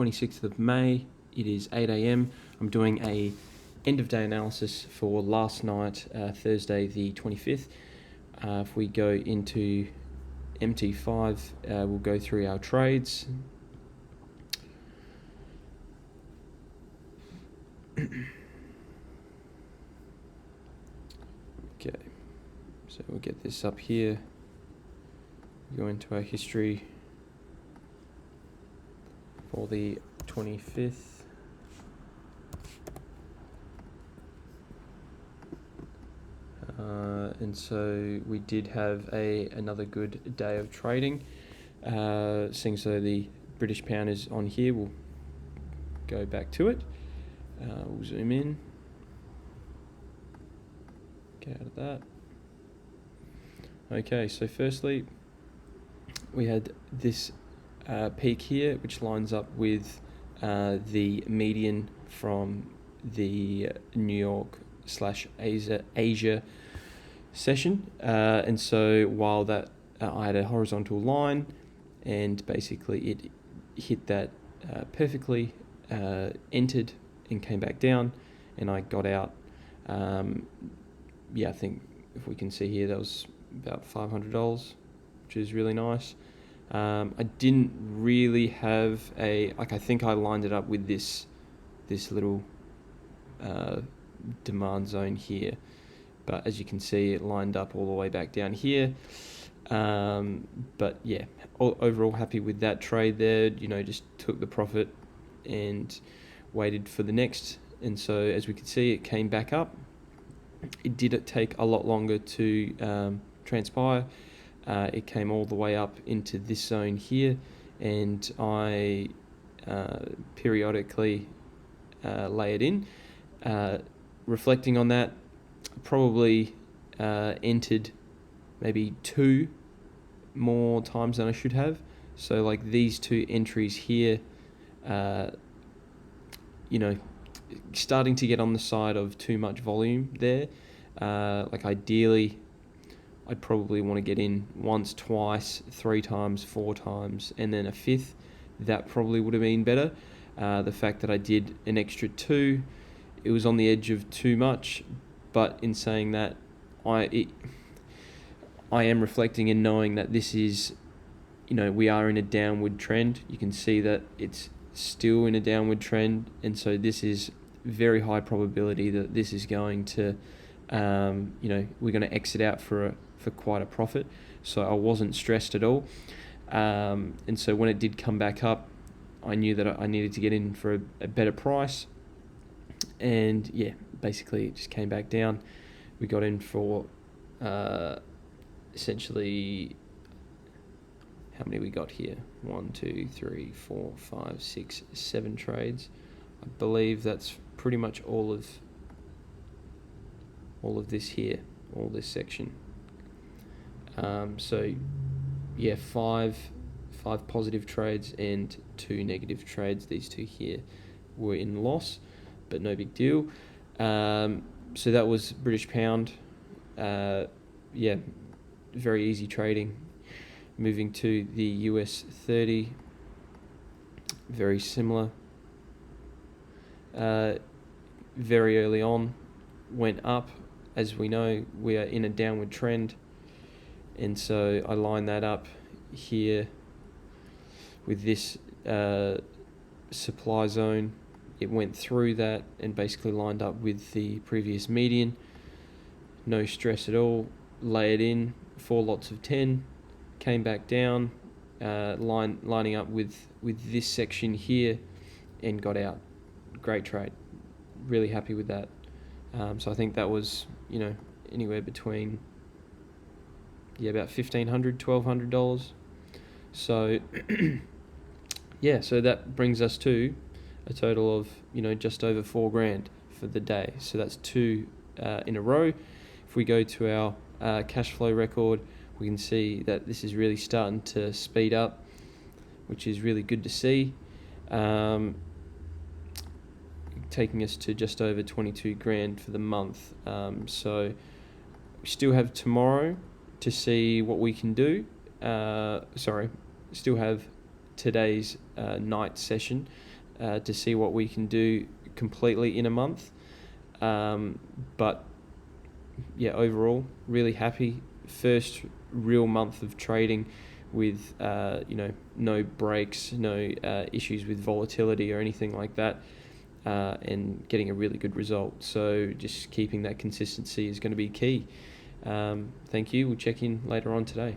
26th of May. It is 8 a.m. I'm doing a end of day analysis for last night, Thursday the 25th. If we go into MT5, we'll go through our trades. Okay, so we'll get this up here, go into our history for the 25th. And so we did have another good day of trading. Seeing so the British pound is on here, we'll go back to it. We'll zoom in. Get out of that. Okay, so firstly, we had this peak here, which lines up with the median from the New York / Asia session, and so while that I had a horizontal line, and basically it hit that perfectly, entered and came back down, and I got out. I think if we can see here, that was about $500, which is really nice. I didn't really have I think I lined it up with this little demand zone here, but as you can see, it lined up all the way back down here. But yeah, overall happy with that trade there. Just took the profit and waited for the next, and so as we can see, it came back up. It did take a lot longer to transpire. It came all the way up into this zone here, and I periodically lay it in. Reflecting on that, probably entered maybe 2 more times than I should have. So like these 2 entries here, starting to get on the side of too much volume there. Ideally, I'd probably want to get in once, twice, 3 times, 4 times, and then a 5th. That probably would have been better. The fact that I did an extra 2, it was on the edge of too much. But in saying that, I am reflecting and knowing that this is, we are in a downward trend. You can see that it's still in a downward trend, and so this is very high probability that this is going to, we're going to exit out for quite a profit. So I wasn't stressed at all, and so when it did come back up, I knew that I needed to get in for a better price, and yeah, basically it just came back down. We got in for essentially, how many we got here? 1, 2, 3, 4, 5, 6, 7 trades. I believe that's pretty much all of this here, all this section. So yeah, 5 positive trades and 2 negative trades. These 2 here were in loss, but no big deal. So that was British pound. Very easy trading. Moving to the US 30, very similar. Very early on, went up. As we know, we are in a downward trend, and so I line that up here with this supply zone. It went through that and basically lined up with the previous median. No stress at all. Lay it in 4 lots of 10. Came back down, lining up with this section here, and got out. Great trade. Really happy with that. So I think that was, anywhere between about $1,500, $1,200. So yeah, so that brings us to a total of just over $4,000 for the day. So that's 2 in a row. If we go to our cash flow record, we can see that this is really starting to speed up, which is really good to see. Taking us to just over $22,000 for the month. So we still have tomorrow to see what we can do. Still have today's night session to see what we can do completely in a month. But yeah, overall, really happy. First real month of trading with no breaks, no issues with volatility or anything like that, and getting a really good result. So just keeping that consistency is going to be key. Thank you. We'll check in later on today.